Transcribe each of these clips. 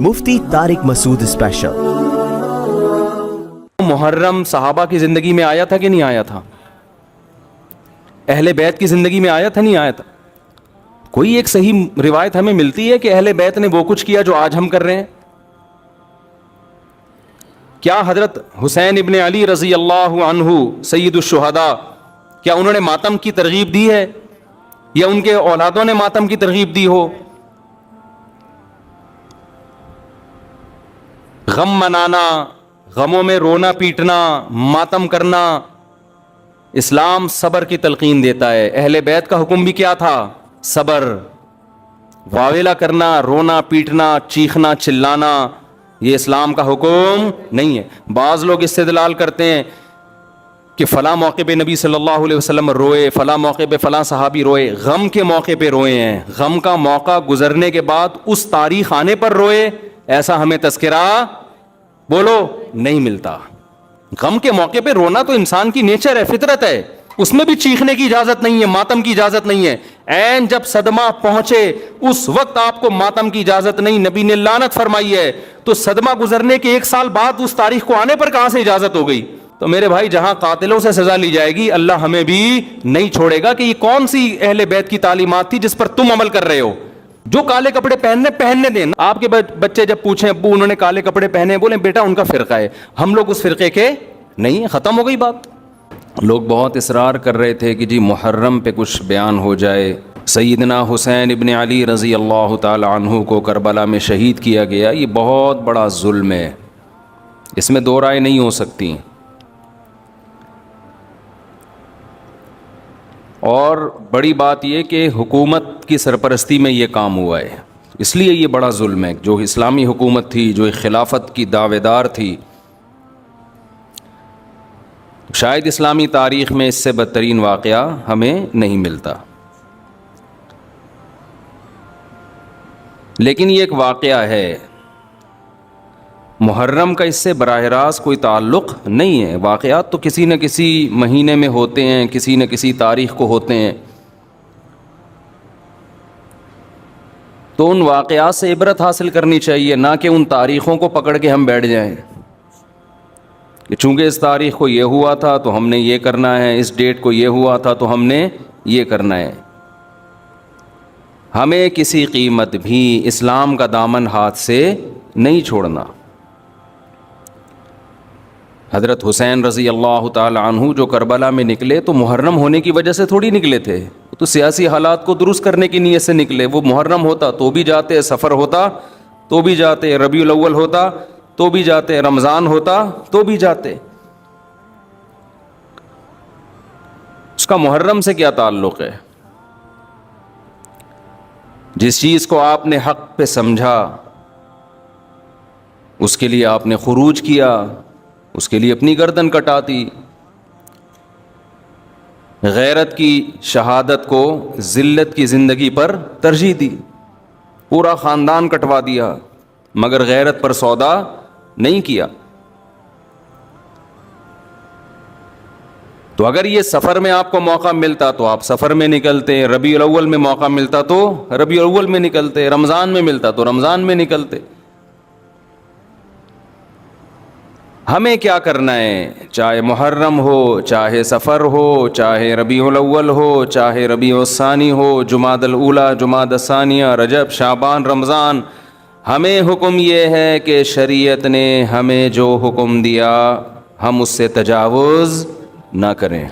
مفتی طارق مسعود special. محرم صحابہ کی زندگی میں آیا تھا کہ نہیں آیا تھا؟ اہل بیت کی زندگی میں آیا تھا نہیں آیا تھا؟ کوئی ایک صحیح روایت ہمیں ملتی ہے کہ اہل بیت نے وہ کچھ کیا جو آج ہم کر رہے ہیں؟ کیا حضرت حسین ابن علی رضی اللہ عنہ سید الشہداء، کیا انہوں نے ماتم کی ترغیب دی ہے یا ان کے اولادوں نے ماتم کی ترغیب دی ہو؟ غم منانا، غموں میں رونا پیٹنا، ماتم کرنا، اسلام صبر کی تلقین دیتا ہے۔ اہل بیت کا حکم بھی کیا تھا؟ صبر۔ واویلا کرنا، رونا پیٹنا، چیخنا چلانا، یہ اسلام کا حکم نہیں ہے۔ بعض لوگ استدلال کرتے ہیں کہ فلاں موقع پہ نبی صلی اللہ علیہ وسلم روئے، فلاں موقع پہ فلاں صحابی روئے، غم کے موقع پہ روئے ہیں، غم کا موقع گزرنے کے بعد اس تاریخ آنے پر روئے، ایسا ہمیں تذکرہ بولو نہیں ملتا۔ غم کے موقع پہ رونا تو انسان کی نیچر ہے، فطرت ہے، اس میں بھی چیخنے کی اجازت نہیں ہے، ماتم کی اجازت نہیں ہے۔ عین جب صدمہ پہنچے اس وقت آپ کو ماتم کی اجازت نہیں، نبی نے لعنت فرمائی ہے، تو صدمہ گزرنے کے 1 سال بعد اس تاریخ کو آنے پر کہاں سے اجازت ہو گئی؟ تو میرے بھائی، جہاں قاتلوں سے سزا لی جائے گی، اللہ ہمیں بھی نہیں چھوڑے گا کہ یہ کون سی اہل بیت کی تعلیمات تھی جس پر تم عمل کر رہے ہو۔ جو کالے کپڑے پہننے دیں۔ آپ کے بچے جب پوچھیں ابو انہوں نے کالے کپڑے پہنے، بولیں بیٹا ان کا فرقہ ہے، ہم لوگ اس فرقے کے نہیں، ختم ہو گئی بات۔ لوگ بہت اصرار کر رہے تھے کہ جی محرم پہ کچھ بیان ہو جائے۔ سیدنا حسین ابن علی رضی اللہ تعالی عنہ کو کربلا میں شہید کیا گیا، یہ بہت بڑا ظلم ہے، اس میں دو رائے نہیں ہو سکتی۔ اور بڑی بات یہ کہ حکومت کی سرپرستی میں یہ کام ہوا ہے، اس لیے یہ بڑا ظلم ہے۔ جو اسلامی حکومت تھی، جو خلافت کی دعوے دار تھی، شاید اسلامی تاریخ میں اس سے بدترین واقعہ ہمیں نہیں ملتا۔ لیکن یہ ایک واقعہ ہے، محرم کا اس سے براہ راست کوئی تعلق نہیں ہے۔ واقعات تو کسی نہ کسی مہینے میں ہوتے ہیں، کسی نہ کسی تاریخ کو ہوتے ہیں، تو ان واقعات سے عبرت حاصل کرنی چاہیے، نہ کہ ان تاریخوں کو پکڑ کے ہم بیٹھ جائیں کہ چونکہ اس تاریخ کو یہ ہوا تھا تو ہم نے یہ کرنا ہے، اس ڈیٹ کو یہ ہوا تھا تو ہم نے یہ کرنا ہے۔ ہمیں کسی قیمت بھی اسلام کا دامن ہاتھ سے نہیں چھوڑنا۔ حضرت حسین رضی اللہ تعالی عنہ جو کربلا میں نکلے تو محرم ہونے کی وجہ سے تھوڑی نکلے تھے، تو سیاسی حالات کو درست کرنے کی نیت سے نکلے۔ وہ محرم ہوتا تو بھی جاتے، سفر ہوتا تو بھی جاتے، ربیع الاول ہوتا تو بھی جاتے، رمضان ہوتا تو بھی جاتے۔ اس کا محرم سے کیا تعلق ہے؟ جس چیز کو آپ نے حق پہ سمجھا اس کے لیے آپ نے خروج کیا، اس کے لیے اپنی گردن کٹا دی۔ غیرت کی شہادت کو ذلت کی زندگی پر ترجیح دی، پورا خاندان کٹوا دیا، مگر غیرت پر سودا نہیں کیا۔ تو اگر یہ سفر میں آپ کو موقع ملتا تو آپ سفر میں نکلتے، ربیع الاول میں موقع ملتا تو ربیع الاول میں نکلتے، رمضان میں ملتا تو رمضان میں نکلتے۔ ہمیں کیا کرنا ہے؟ چاہے محرم ہو، چاہے سفر ہو، چاہے ربیع الاول ہو، چاہے ربیع الثانی ہو، جمادی الاولیٰ، جمادی الثانیہ، رجب، شعبان، رمضان، ہمیں حکم یہ ہے کہ شریعت نے ہمیں جو حکم دیا ہم اس سے تجاوز نہ کریں۔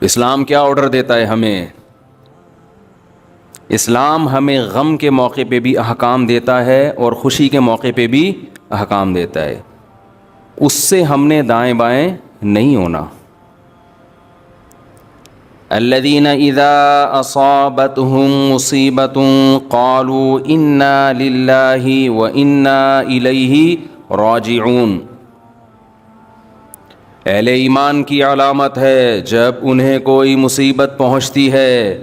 اسلام کیا آرڈر دیتا ہے ہمیں؟ اسلام ہمیں غم کے موقع پہ بھی احکام دیتا ہے اور خوشی کے موقع پہ بھی احکام دیتا ہے، اس سے ہم نے دائیں بائیں نہیں ہونا۔ الذین اذا اصابتهم مصیبۃ قالوا انا للہ وانا الیہ راجعون۔ اہل ایمان کی علامت ہے جب انہیں کوئی مصیبت پہنچتی ہے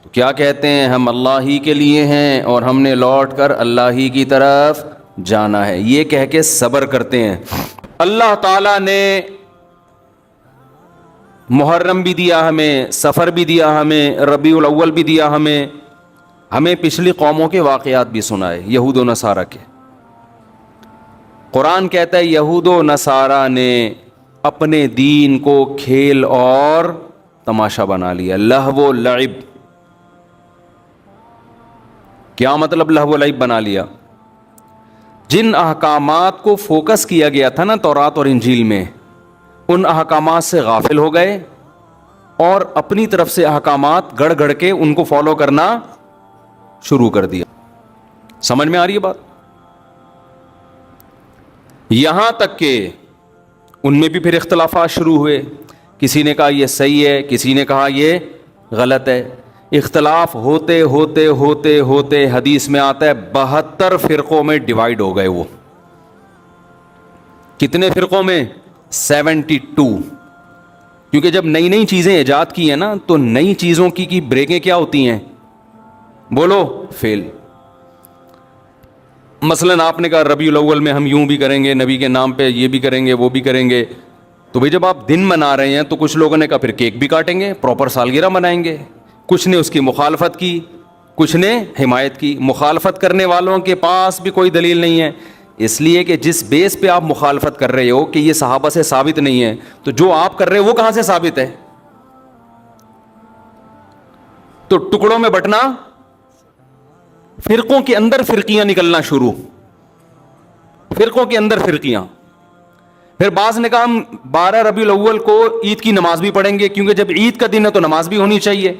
تو کیا کہتے ہیں؟ ہم اللہ ہی کے لیے ہیں اور ہم نے لوٹ کر اللہ ہی کی طرف جانا ہے، یہ کہہ کے صبر کرتے ہیں۔ اللہ تعالیٰ نے محرم بھی دیا ہمیں، سفر بھی دیا ہمیں، ربیع الاول بھی دیا ہمیں، ہمیں پچھلی قوموں کے واقعات بھی سنائے، یہود و نصارہ کے۔ قرآن کہتا ہے یہود و نصارہ نے اپنے دین کو کھیل اور تماشا بنا لیا، لہو و لعب۔ کیا مطلب لہو و لعب بنا لیا؟ جن احکامات کو فوکس کیا گیا تھا نا تورات اور انجیل میں، ان احکامات سے غافل ہو گئے اور اپنی طرف سے احکامات گڑ گڑ کے ان کو فالو کرنا شروع کر دیا۔ سمجھ میں آ رہی ہے بات؟ یہاں تک کہ ان میں بھی پھر اختلافات شروع ہوئے، کسی نے کہا یہ صحیح ہے، کسی نے کہا یہ غلط ہے۔ اختلاف ہوتے ہوتے ہوتے ہوتے حدیث میں آتا ہے 72 فرقوں میں ڈیوائیڈ ہو گئے۔ وہ کتنے فرقوں میں؟ 72۔ کیونکہ جب نئی نئی چیزیں ایجاد کی ہیں نا تو نئی چیزوں کی بریکیں کیا ہوتی ہیں؟ بولو، فیل۔ مثلاً آپ نے کہا ربیع الاول میں ہم یوں بھی کریں گے، نبی کے نام پہ یہ بھی کریں گے، وہ بھی کریں گے، تو بھئی جب آپ دن منا رہے ہیں تو کچھ لوگوں نے کہا پھر کیک بھی کاٹیں گے، پراپر سالگرہ منائیں گے۔ کچھ نے اس کی مخالفت کی، کچھ نے حمایت کی۔ مخالفت کرنے والوں کے پاس بھی کوئی دلیل نہیں ہے، اس لیے کہ جس بیس پہ آپ مخالفت کر رہے ہو کہ یہ صحابہ سے ثابت نہیں ہے، تو جو آپ کر رہے ہو وہ کہاں سے ثابت ہے؟ تو ٹکڑوں میں بٹنا، فرقوں کے اندر فرقیاں نکلنا شروع، فرقوں کے اندر فرقیاں۔ پھر بعض نے کہا ہم 12 ربیع الاول کو عید کی نماز بھی پڑھیں گے، کیونکہ جب عید کا دن ہے تو نماز بھی ہونی چاہیے،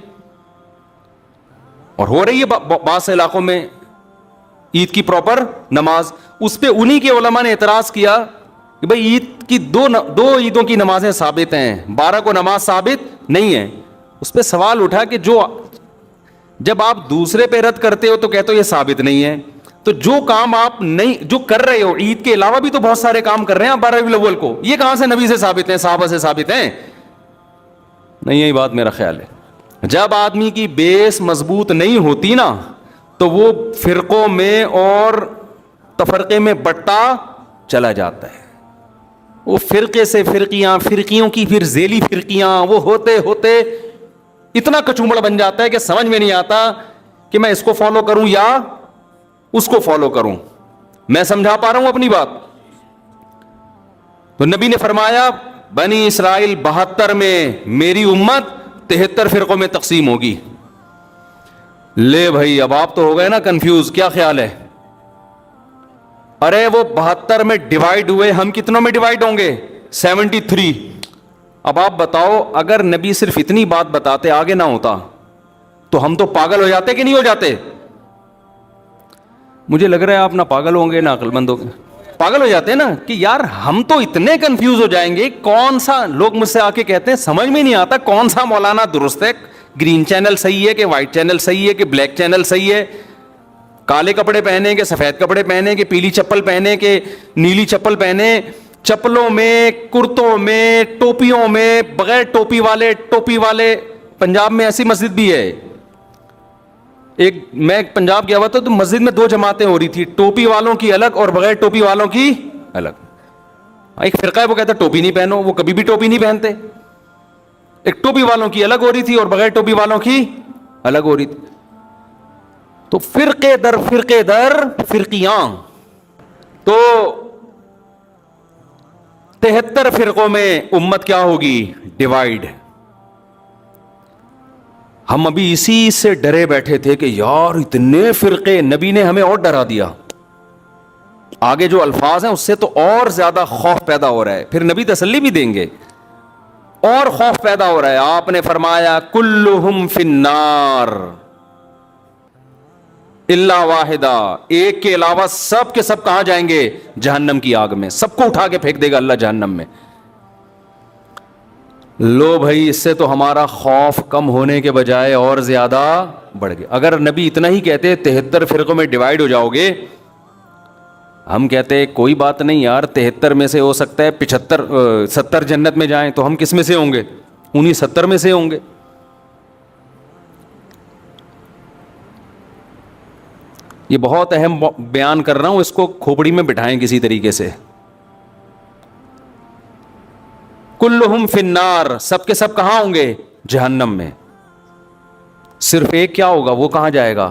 اور ہو رہی ہے بعض علاقوں میں عید کی پراپر نماز۔ اس پہ انہی کے علماء نے اعتراض کیا کہ بھئی عید کی دو عیدوں کی نمازیں ثابت ہیں، 12 کو نماز ثابت نہیں ہے۔ اس پہ سوال اٹھا کہ جب آپ دوسرے پہ رد کرتے ہو تو کہتے ہو یہ ثابت نہیں ہے، تو جو کام آپ نہیں جو کر رہے ہو عید کے علاوہ بھی تو بہت سارے کام کر رہے ہیں آپ 12 ربیع الاول کو، یہ کہاں سے نبی سے ثابت ہیں، صحابہ سے ثابت ہیں؟ نہیں، یہی بات میرا خیال ہے۔ جب آدمی کی بیس مضبوط نہیں ہوتی نا تو وہ فرقوں میں اور تفرقے میں بٹتا چلا جاتا ہے۔ وہ فرقے سے فرقیاں، فرقیوں کی پھر ذیلی فرقیاں، وہ ہوتے ہوتے اتنا کچومڑ بن جاتا ہے کہ سمجھ میں نہیں آتا کہ میں اس کو فالو کروں یا اس کو فالو کروں۔ میں سمجھا پا رہا ہوں اپنی بات؟ تو نبی نے فرمایا بنی اسرائیل 72 میں، میری امت 73 فرقوں میں تقسیم ہوگی۔ لے بھائی، اب آپ تو ہو گئے نا کنفیوز، کیا خیال ہے؟ ارے وہ 72 میں ڈیوائیڈ ہوئے، ہم کتنوں میں ڈیوائیڈ ہوں گے؟ 73۔ اب آپ بتاؤ اگر نبی صرف اتنی بات بتاتے، آگے نہ ہوتا، تو ہم تو پاگل ہو جاتے کہ نہیں ہو جاتے؟ مجھے لگ رہا ہے آپ نہ پاگل ہوں گے نہ عقل مند ہوں گے، پاگل ہو جاتے ہیں نا کہ یار ہم تو اتنے کنفیوز ہو جائیں گے، کون سا، لوگ مجھ سے آ کے کہتے ہیں سمجھ میں نہیں آتا کون سا مولانا درست ہے، گرین چینل صحیح ہے کہ وائٹ چینل صحیح ہے کہ بلیک چینل صحیح ہے، کالے کپڑے پہنے کہ سفید کپڑے پہنے کہ پیلی چپل پہنے کہ نیلی چپل پہنے، چپلوں میں، کرتوں میں، ٹوپیوں میں، بغیر ٹوپی والے۔ پنجاب میں ایسی مسجد بھی ہے، میں پنجاب گیا ہوا تھا تو مسجد میں 2 جماعتیں ہو رہی تھی، ٹوپی والوں کی الگ اور بغیر ٹوپی والوں کی الگ۔ ایک فرقہ ہے وہ کہتا ہے ٹوپی نہیں پہنو، وہ کبھی بھی ٹوپی نہیں پہنتے۔ ایک ٹوپی والوں کی الگ ہو رہی تھی اور بغیر ٹوپی والوں کی الگ ہو رہی تھی۔ تو فرقے در فرقیاں، تو 73 فرقوں میں امت کیا ہوگی؟ ڈیوائیڈ۔ ہم ابھی اسی سے ڈرے بیٹھے تھے کہ یار اتنے فرقے، نبی نے ہمیں اور ڈرا دیا۔ آگے جو الفاظ ہیں اس سے تو اور زیادہ خوف پیدا ہو رہا ہے، پھر نبی تسلی بھی دیں گے، اور خوف پیدا ہو رہا ہے۔ آپ نے فرمایا کلہم فی النار الا واحدہ، ایک کے علاوہ سب کے سب کہاں جائیں گے؟ جہنم کی آگ میں، سب کو اٹھا کے پھینک دے گا اللہ جہنم میں۔ لو بھائی، اس سے تو ہمارا خوف کم ہونے کے بجائے اور زیادہ بڑھ گیا۔ اگر نبی اتنا ہی کہتے 73 فرقوں میں ڈیوائیڈ ہو جاؤ گے، ہم کہتے کوئی بات نہیں یار، 73 میں سے ہو سکتا ہے 70 جنت میں جائیں، تو ہم کس میں سے ہوں گے؟ انہی 70 میں سے ہوں گے۔ یہ بہت اہم بیان کر رہا ہوں، اس کو کھوپڑی میں بٹھائیں کسی طریقے سے۔ کلہم فی النار، سب کے سب کہاں ہوں گے؟ جہنم میں۔ صرف ایک کیا ہوگا؟ وہ کہاں جائے گا؟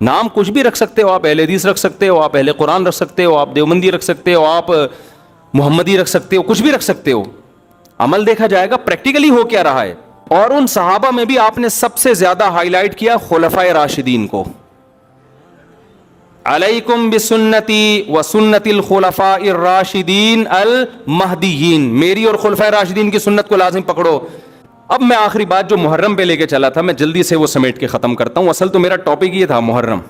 نام کچھ بھی رکھ سکتے ہو آپ، اہل حدیث رکھ سکتے ہو آپ، اہل قرآن رکھ سکتے ہو آپ، دیوبندی رکھ سکتے ہو آپ، محمدی رکھ سکتے ہو، کچھ بھی رکھ سکتے ہو. عمل دیکھا جائے گا پریکٹیکلی ہو کیا رہا ہے. اور ان صحابہ میں بھی آپ نے سب سے زیادہ ہائی لائٹ کیا خلفائے راشدین کو. علیکم بسنتی و سنت الخلفاء الراشدین المہدیین، میری اور خلفائے راشدین کی سنت کو لازم پکڑو. اب میں آخری بات جو محرم پہ لے کے چلا تھا میں جلدی سے وہ سمیٹ کے ختم کرتا ہوں. اصل تو میرا ٹاپک یہ تھا محرم.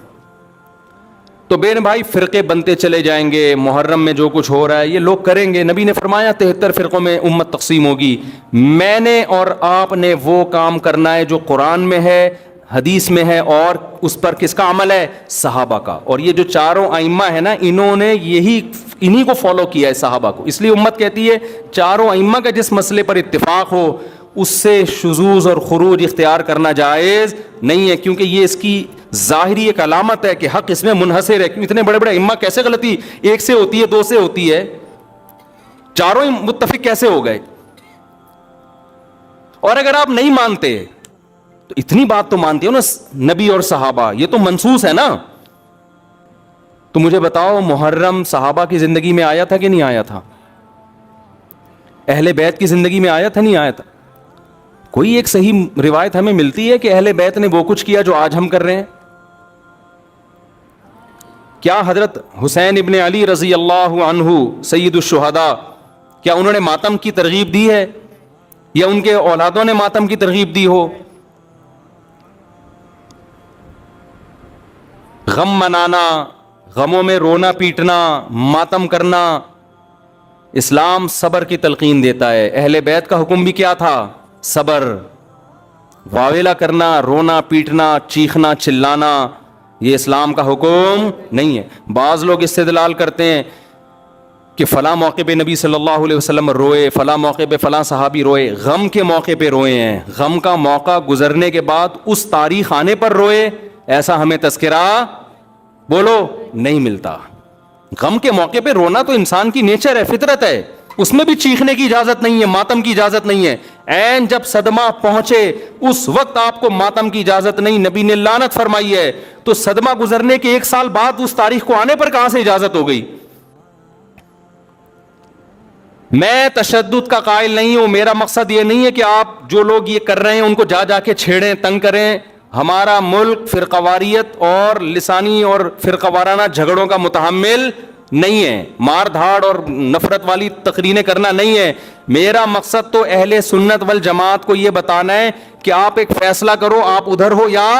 تو بہن بھائی فرقے بنتے چلے جائیں گے، محرم میں جو کچھ ہو رہا ہے یہ لوگ کریں گے. نبی نے فرمایا 73 فرقوں میں امت تقسیم ہوگی. میں نے اور آپ نے وہ کام کرنا ہے جو قرآن میں ہے، حدیث میں ہے، اور اس پر کس کا عمل ہے؟ صحابہ کا. اور یہ جو چاروں ائمہ ہیں نا، انہوں نے انہی کو فالو کیا ہے، صحابہ کو. اس لیے امت کہتی ہے چاروں ائمہ کا جس مسئلے پر اتفاق ہو اس سے شذوذ اور خروج اختیار کرنا جائز نہیں ہے، کیونکہ یہ اس کی ظاہری ایک علامت ہے کہ حق اس میں منحصر ہے. اتنے بڑے بڑے ائمہ کیسے غلطی ایک سے ہوتی ہے، دو سے ہوتی ہے، چاروں متفق کیسے ہو گئے؟ اور اگر آپ نہیں مانتے تو اتنی بات تو مانتے ہو نا، نبی اور صحابہ یہ تو منسوس ہے نا. تو مجھے بتاؤ محرم صحابہ کی زندگی میں آیا تھا کہ نہیں آیا تھا؟ اہل بیت کی زندگی میں آیا تھا نہیں آیا تھا؟ کوئی ایک صحیح روایت ہمیں ملتی ہے کہ اہل بیت نے وہ کچھ کیا جو آج ہم کر رہے ہیں؟ کیا حضرت حسین ابن علی رضی اللہ عنہ سید الشہداء کیا انہوں نے ماتم کی ترغیب دی ہے، یا ان کے اولادوں نے ماتم کی ترغیب دی ہو؟ غم منانا، غموں میں رونا پیٹنا، ماتم کرنا، اسلام صبر کی تلقین دیتا ہے. اہل بیت کا حکم بھی کیا تھا؟ صبر. واویلا کرنا، رونا پیٹنا، چیخنا چلانا یہ اسلام کا حکم نہیں ہے. بعض لوگ استدلال کرتے ہیں کہ فلاں موقع پہ نبی صلی اللہ علیہ وسلم روئے، فلاں موقع پہ فلاں صحابی روئے. غم کے موقع پہ روئے ہیں، غم کا موقع گزرنے کے بعد اس تاریخ آنے پر روئے، ایسا ہمیں تذکرہ بولو نہیں ملتا. غم کے موقع پہ رونا تو انسان کی نیچر ہے، فطرت ہے، اس میں بھی چیخنے کی اجازت نہیں ہے، ماتم کی اجازت نہیں ہے. این جب صدمہ پہنچے اس وقت آپ کو ماتم کی اجازت نہیں، نبی نے لعنت فرمائی ہے. تو صدمہ گزرنے کے 1 سال بعد اس تاریخ کو آنے پر کہاں سے اجازت ہو گئی؟ میں تشدد کا قائل نہیں ہوں، میرا مقصد یہ نہیں ہے کہ آپ جو لوگ یہ کر رہے ہیں ان کو جا کے چھیڑیں، تنگ کریں. ہمارا ملک فرقواریت اور لسانی اور فرقہ وارانہ جھگڑوں کا متحمل نہیں ہے، مار دھاڑ اور نفرت والی تقریریں کرنا نہیں ہے. میرا مقصد تو اہل سنت والجماعت کو یہ بتانا ہے کہ آپ ایک فیصلہ کرو، آپ ادھر ہو یا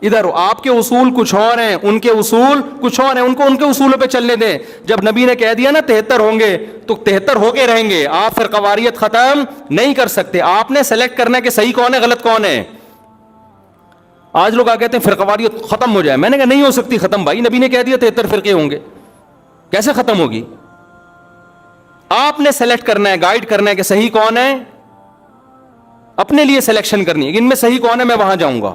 ادھر ہو. آپ کے اصول کچھ اور ہیں، ان کے اصول کچھ اور ہیں، ان کو ان کے اصولوں پہ چلنے دیں. جب نبی نے کہہ دیا نا 73 ہوں گے تو 73 ہو کے رہیں گے. آپ فرقہ واریت ختم نہیں کر سکتے. آپ نے سلیکٹ کرنا ہے کہ صحیح کون ہے غلط کون ہے. آج لوگ کہتے ہیں فرقہ واریت ختم ہو جائے، میں نے کہا نہیں ہو سکتی ختم بھائی، نبی نے کہہ دیا 73 فرقے ہوں گے، کیسے ختم ہوگی؟ آپ نے سلیکٹ کرنا ہے، گائیڈ کرنا ہے کہ صحیح کون ہے، اپنے لیے سلیکشن کرنی ہے کہ ان میں صحیح کون ہے، میں وہاں جاؤں گا.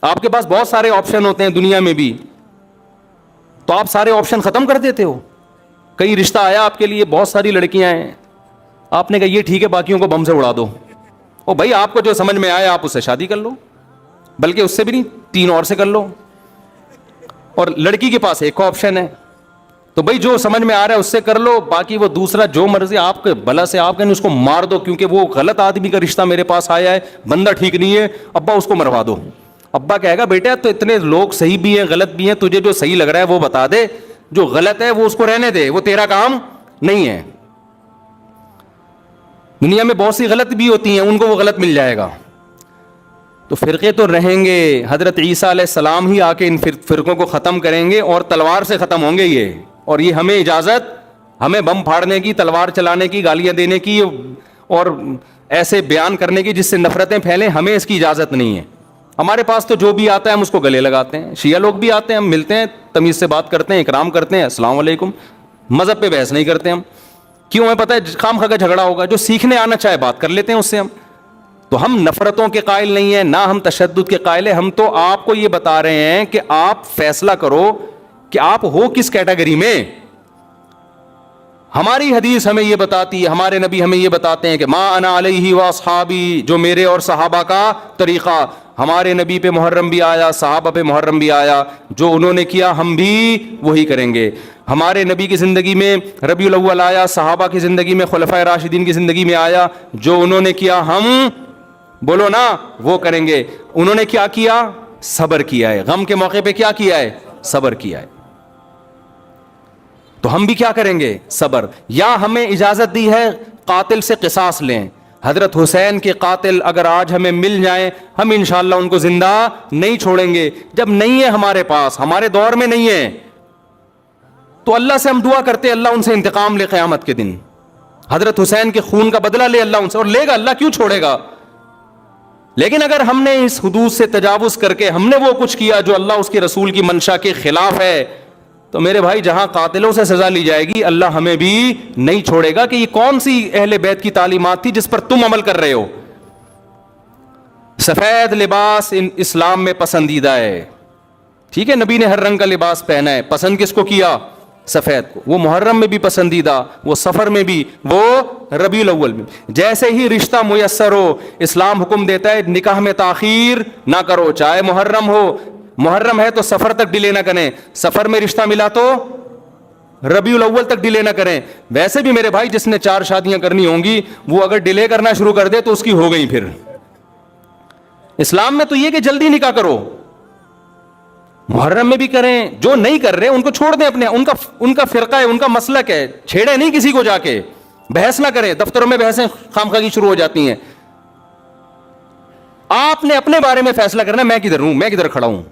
آپ کے پاس بہت سارے آپشن ہوتے ہیں دنیا میں بھی، تو آپ سارے آپشن ختم کر دیتے ہو. کئی رشتہ آیا آپ کے لیے، بہت ساری لڑکیاں ہیں، آپ نے کہا یہ ٹھیک ہے باقیوں کو بم سے اڑا دو. او بھائی آپ کو جو سمجھ میں آئے آپ اس سے شادی کر لو، بلکہ اس سے بھی نہیں 3 اور سے کر لو. اور لڑکی کے پاس ایک آپشن ہے، تو بھائی جو سمجھ میں آ رہا ہے اس سے کر لو، باقی وہ دوسرا جو مرضی آپ کے بھلا سے آپ کہیں اس کو مار دو، کیونکہ وہ غلط آدمی کا رشتہ میرے پاس آیا ہے، بندہ ٹھیک نہیں ہے، ابا اس کو مروا دو. ابا کہے گا بیٹا تو اتنے لوگ صحیح بھی ہیں غلط بھی ہیں، تجھے جو صحیح لگ رہا ہے وہ بتا دے، جو غلط ہے وہ اس کو رہنے دے، وہ تیرا کام نہیں ہے. دنیا میں بہت سی غلط بھی ہوتی ہیں، ان کو وہ غلط مل جائے گا. تو فرقے تو رہیں گے، حضرت عیسیٰ علیہ السلام ہی آ کے ان فرقوں کو ختم کریں گے، اور تلوار سے ختم ہوں گے یہ. اور یہ ہمیں اجازت، ہمیں بم پھاڑنے کی، تلوار چلانے کی، گالیاں دینے کی اور ایسے بیان کرنے کی جس سے نفرتیں پھیلیں، ہمیں اس کی اجازت نہیں ہے. ہمارے پاس تو جو بھی آتا ہے ہم اس کو گلے لگاتے ہیں. شیعہ لوگ بھی آتے ہیں، ہم ملتے ہیں، تمیز سے بات کرتے ہیں، اکرام کرتے ہیں، السلام علیکم. مذہب پہ بحث نہیں کرتے ہم، کیوں؟ ہمیں پتہ ہے خام خواہ کا جھگڑا ہوگا. جو سیکھنے آنا چاہے بات کر لیتے ہیں اس سے ہم. تو ہم نفرتوں کے قائل نہیں ہیں، نہ ہم تشدد کے قائل ہیں. ہم تو آپ کو یہ بتا رہے ہیں کہ آپ فیصلہ کرو کہ آپ ہو کس کیٹیگری میں. ہماری حدیث ہمیں یہ بتاتی ہے، ہمارے نبی ہمیں یہ بتاتے ہیں کہ ما انا علیہ واصحابی، جو میرے اور صحابہ کا طریقہ. ہمارے نبی پہ محرم بھی آیا, صحابہ پہ محرم بھی آیا, جو انہوں نے کیا ہم بھی وہی کریں گے. ہمارے نبی کی زندگی میں ربیع الاول آیا, صحابہ کی زندگی میں خلفائے راشدین کی زندگی میں آیا, جو انہوں نے کیا ہم بولو نا وہ کریں گے. انہوں نے کیا کیا؟ صبر کیا ہے. غم کے موقع پہ کیا کیا ہے؟ صبر کیا ہے. تو ہم بھی کیا کریں گے؟ صبر. یا ہمیں اجازت دی ہے قاتل سے قصاص لیں. حضرت حسین کے قاتل اگر آج ہمیں مل جائیں, ہم انشاءاللہ ان کو زندہ نہیں چھوڑیں گے. جب نہیں ہے ہمارے پاس, ہمارے دور میں نہیں ہے, تو اللہ سے ہم دعا کرتے اللہ ان سے انتقام لے قیامت کے دن. حضرت حسین کے خون کا بدلہ لے اللہ ان سے, اور لے گا, اللہ کیوں چھوڑے گا. لیکن اگر ہم نے اس حدود سے تجاوز کر کے ہم نے وہ کچھ کیا جو اللہ اس کے رسول کی منشا کے خلاف ہے, تو میرے بھائی جہاں قاتلوں سے سزا لی جائے گی, اللہ ہمیں بھی نہیں چھوڑے گا کہ یہ کون سی اہل بیت کی تعلیمات تھی جس پر تم عمل کر رہے ہو. سفید لباس اسلام میں پسندیدہ ہے, ٹھیک ہے, نبی نے ہر رنگ کا لباس پہنا ہے, پسند کس کو کیا؟ سفید کو. وہ محرم میں بھی پسندیدہ, وہ سفر میں بھی, وہ ربیع الاول میں. جیسے ہی رشتہ میسر ہو, اسلام حکم دیتا ہے نکاح میں تاخیر نہ کرو, چاہے محرم ہو. محرم ہے تو سفر تک ڈیلے نہ کریں, سفر میں رشتہ ملا تو ربیع الاول تک ڈیلے نہ کریں. ویسے بھی میرے بھائی جس نے 4 شادیاں کرنی ہوں گی, وہ اگر ڈیلے کرنا شروع کر دے تو اس کی ہو گئی. پھر اسلام میں تو یہ کہ جلدی نکاح کرو. محرم میں بھی کریں, جو نہیں کر رہے ان کو چھوڑ دیں, اپنے ان کا فرقہ ہے, ان کا مسلک ہے, چھیڑے نہیں کسی کو, جا کے بحث نہ کریں. دفتروں میں بحثیں خامخواہی شروع ہو جاتی ہیں. آپ نے اپنے بارے میں فیصلہ کرنا ہے, میں کدھر ہوں, میں کدھر کھڑا ہوں.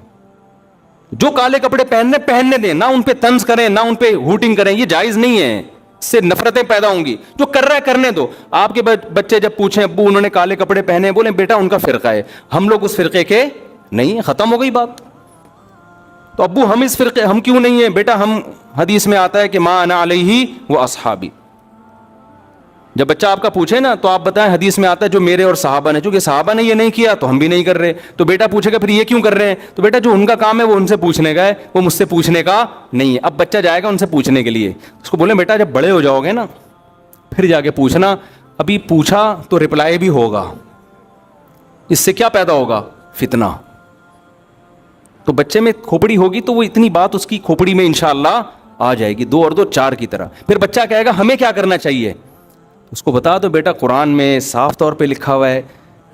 جو کالے کپڑے پہننے دیں, نہ ان پہ طنز کریں, نہ ان پہ ہوٹنگ کریں, یہ جائز نہیں ہے, اس سے نفرتیں پیدا ہوں گی. جو کر رہا ہے کرنے دو. آپ کے بچے جب پوچھیں ابو انہوں نے کالے کپڑے پہنے, بولیں بیٹا ان کا فرقہ ہے, ہم لوگ اس فرقے کے نہیں, ختم ہو گئی بات. تو ابو ہم اس فرقے ہم کیوں نہیں ہیں؟ بیٹا ہم, حدیث میں آتا ہے کہ ما انا علیہ و اصحابی. جب بچہ آپ کا پوچھے نا تو آپ بتائیں, حدیث میں آتا ہے جو میرے اور صحابہ نے, چونکہ صحابہ نے یہ نہیں کیا تو ہم بھی نہیں کر رہے. تو بیٹا پوچھے گا پھر یہ کیوں کر رہے ہیں, تو بیٹا جو ان کا کام ہے وہ ان سے پوچھنے کا ہے, وہ مجھ سے پوچھنے کا نہیں ہے. اب بچہ جائے گا ان سے پوچھنے کے لیے, اس کو بولیں بیٹا جب بڑے ہو جاؤ گے نا پھر جا کے پوچھنا, ابھی پوچھا تو رپلائی بھی ہوگا, اس سے کیا پیدا ہوگا؟ فتنہ. تو بچے میں کھوپڑی ہوگی تو وہ اتنی بات اس کی کھوپڑی میں انشاءاللہ آ جائے گی, 2 اور 2 4 کی طرح. پھر بچہ کہے گا ہمیں کیا کرنا چاہیے, اس کو بتا دو بیٹا قرآن میں صاف طور پہ لکھا ہوا ہے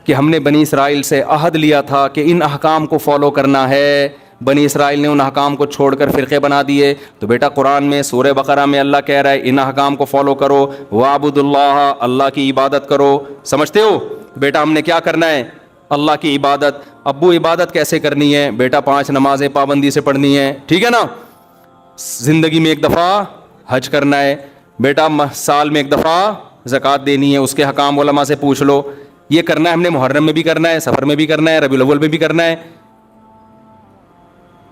کہ ہم نے بنی اسرائیل سے عہد لیا تھا کہ ان احکام کو فالو کرنا ہے. بنی اسرائیل نے ان احکام کو چھوڑ کر فرقے بنا دیے. تو بیٹا قرآن میں سورہ بقرہ میں اللہ کہہ رہا ہے ان احکام کو فالو کرو, وَاعْبُدُوا اللَّهَ, اللہ کی عبادت کرو. سمجھتے ہو بیٹا ہم نے کیا کرنا ہے؟ اللہ کی عبادت. ابو عبادت کیسے کرنی ہے؟ بیٹا 5 نمازیں پابندی سے پڑھنی ہے, ٹھیک ہے نا. زندگی میں 1 دفعہ حج کرنا ہے. بیٹا سال میں 1 دفعہ زکوٰۃ دینی ہے, اس کے حکام علماء سے پوچھ لو. یہ کرنا ہے ہم نے, محرم میں بھی کرنا ہے, سفر میں بھی کرنا ہے, ربیع الاول میں بھی کرنا ہے,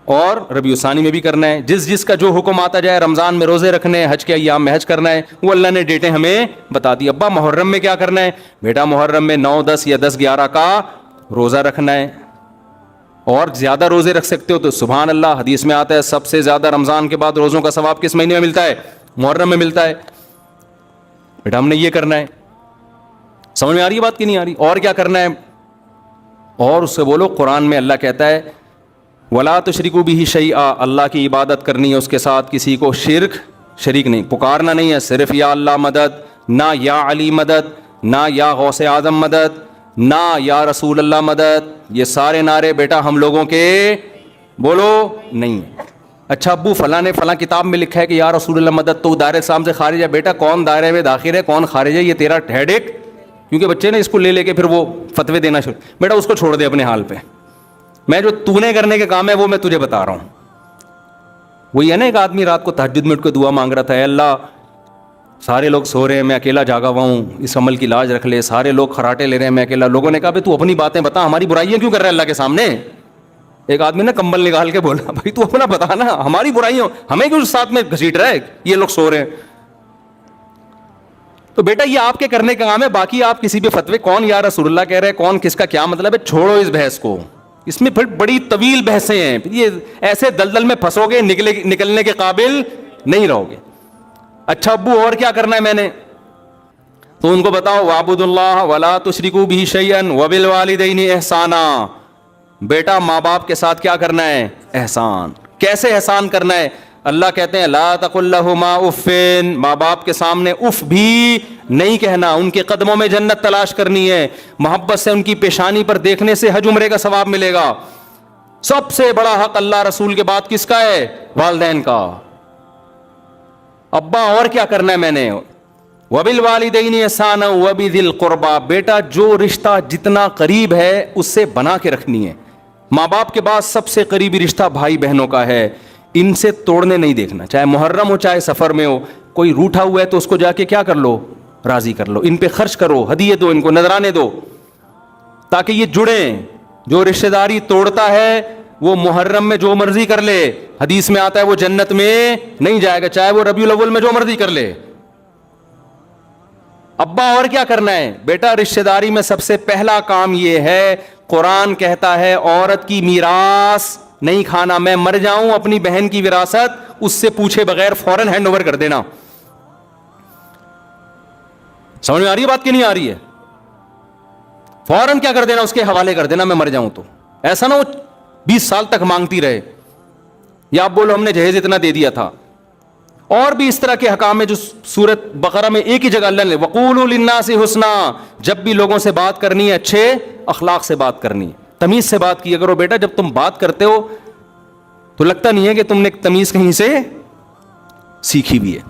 اور ربیع الثانی میں بھی کرنا ہے. جس کا جو حکم آتا جائے, رمضان میں روزے رکھنے ہیں, حج کے ایام میں حج کرنا ہے, وہ اللہ نے ڈیٹیں ہمیں بتا دی. ابا محرم میں کیا کرنا ہے؟ بیٹا محرم میں 9 10 یا 10 11 کا روزہ رکھنا ہے, اور زیادہ روزے رکھ سکتے ہو تو سبحان اللہ. حدیث میں آتا ہے سب سے زیادہ رمضان کے بعد روزوں کا ثواب کس مہینے میں ملتا ہے؟ محرم میں ملتا ہے. بیٹا ہم نے یہ کرنا ہے. سمجھ میں آ رہی ہے بات کی نہیں آ رہی؟ اور کیا کرنا ہے؟ اور اس سے بولو قرآن میں اللہ کہتا ہے وَلَا تُشْرِكُوا بِهِ شَيْئًا, اللہ کی عبادت کرنی ہے, اس کے ساتھ کسی کو شریک نہیں, پکارنا نہیں ہے صرف یا اللہ مدد, نہ یا علی مدد, نہ یا غوث اعظم مدد, نہ یا رسول اللہ مدد. یہ سارے نعرے بیٹا ہم لوگوں کے بولو نہیں. اچھا ابو فلاں نے فلاں کتاب میں لکھا ہے کہ یا رسول اللہ مدد تو دائرے اسلام سے خارج ہے. بیٹا کون دائرے میں داخل ہے کون خارج ہے یہ تیرا ہیڈ ایک, کیونکہ بچے نے اس کو لے کے پھر وہ فتوے دینا شروع. بیٹا اس کو چھوڑ دے اپنے حال پہ, میں جو تو نے کرنے کے کام ہے وہ میں تجھے بتا رہا ہوں. وہی ہے نا, ایک آدمی رات کو تہجد میں اٹھ کے دعا مانگ رہا تھا, اے اللہ سارے لوگ سو رہے ہیں, میں اکیلا جاگا ہوا ہوں, اس عمل کی لاج رکھ لے, سارے لوگ خراٹے لے رہے ہیں, میں اکیلا. لوگوں نے کہا بھائی تو اپنی باتیں بتا, ہماری برائیاں کیوں کر رہا ہے اللہ کے سامنے. ایک آدمی نے کمبل نکال کے بولا بھائی تو اپنا بتا نا, ہماری برائیاں ہمیں کیوں ساتھ میں گھسیٹ رہا ہے, یہ لوگ سو رہے ہیں. تو بیٹا یہ آپ کے کرنے کا کام ہے, باقی آپ کسی بھی فتوے کون یا رسول اللہ کہہ رہے ہیں, کون کس کا کیا مطلب ہے, چھوڑو اس بحث کو. اس میں پھر بڑی طویل بحثیں ہیں, یہ ایسے دلدل میں پھنسو گے, نکلنے کے قابل نہیں رہو گے. اچھا ابو اور کیا کرنا ہے میں نے, تو ان کو بتاؤ وَاعْبُدُوا اللَّهَ وَلَا تُشْرِكُوا بِهِ شَيْئًا وَبِالْوَالِدَيْنِ إِحْسَانًا, بیٹا ماں باپ کے ساتھ کیا کرنا ہے؟ احسان. کیسے احسان کرنا ہے؟ اللہ کہتے ہیں لا تقل لہما اف، ماں باپ کے سامنے اف بھی نہیں کہنا. ان کے قدموں میں جنت تلاش کرنی ہے، محبت سے ان کی پیشانی پر دیکھنے سے حج عمرے کا ثواب ملے گا. سب سے بڑا حق اللہ رسول کے بعد کس کا ہے؟ والدین کا. ابا اور کیا کرنا ہے میں نے؟ وَبِالْوَالِدَيْنِ إِحْسَانًا وَبِذِي الْقُرْبَى، بیٹا جو رشتہ جتنا قریب ہے اس سے بنا کے رکھنی ہے. ماں باپ کے بعد سب سے قریبی رشتہ بھائی بہنوں کا ہے، ان سے توڑنے نہیں دیکھنا. چاہے محرم ہو چاہے سفر میں ہو، کوئی روٹھا ہوا ہے تو اس کو جا کے کیا کر لو؟ راضی کر لو. ان پہ خرچ کرو، ہدیے دو، ان کو نذرانے دو تاکہ یہ جڑیں. جو رشتہ داری توڑتا ہے وہ محرم میں جو مرضی کر لے، حدیث میں آتا ہے وہ جنت میں نہیں جائے گا، چاہے وہ ربیع الاول میں جو مرضی کر لے. ابا اور کیا کرنا ہے؟ بیٹا رشتہ داری میں سب سے پہلا کام یہ ہے، قرآن کہتا ہے عورت کی میراث نہیں کھانا. میں مر جاؤں اپنی بہن کی وراثت اس سے پوچھے بغیر فوراً ہینڈ اوور کر دینا. سمجھ میں آ رہی ہے بات کہ نہیں آ رہی ہے؟ فوراً کیا کر دینا؟ اس کے حوالے کر دینا میں مر جاؤں تو. ایسا نہ وہ 20 سال تک مانگتی رہے، یا آپ بولو ہم نے جہیز اتنا دے دیا تھا. اور بھی اس طرح کے حکام ہے جو سورۃ بقرہ میں ایک ہی جگہ اللہ نے وَقُولُوا لِلنَّاسِ حُسْنًا، جب بھی لوگوں سے بات کرنی ہے اچھے اخلاق سے بات کرنی ہے، تمیز سے بات کیا کرو. بیٹا جب تم بات کرتے ہو تو لگتا نہیں ہے کہ تم نے تمیز کہیں سے سیکھی بھی ہے.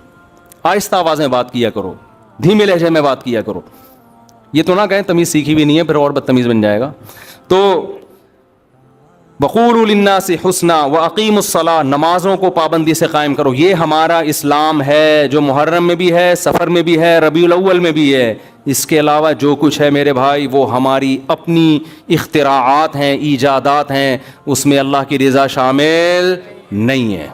آہستہ آواز میں بات کیا کرو، دھیمے لہجے میں بات کیا کرو. یہ تو نہ کہیں تمیز سیکھی بھی نہیں ہے پھر اور بدتمیز بن جائے گا. تو وَقُولُوا لِلنَّاسِ حُسْنًا وَأَقِیمُوا الصَّلَاةَ، نمازوں کو پابندی سے قائم کرو. یہ ہمارا اسلام ہے جو محرم میں بھی ہے، سفر میں بھی ہے، ربیع الاول میں بھی ہے. اس کے علاوہ جو کچھ ہے میرے بھائی وہ ہماری اپنی اختراعات ہیں، ایجادات ہیں، اس میں اللہ کی رضا شامل نہیں ہے.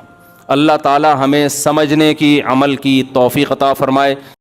اللہ تعالی ہمیں سمجھنے کی، عمل کی توفیق عطا فرمائے.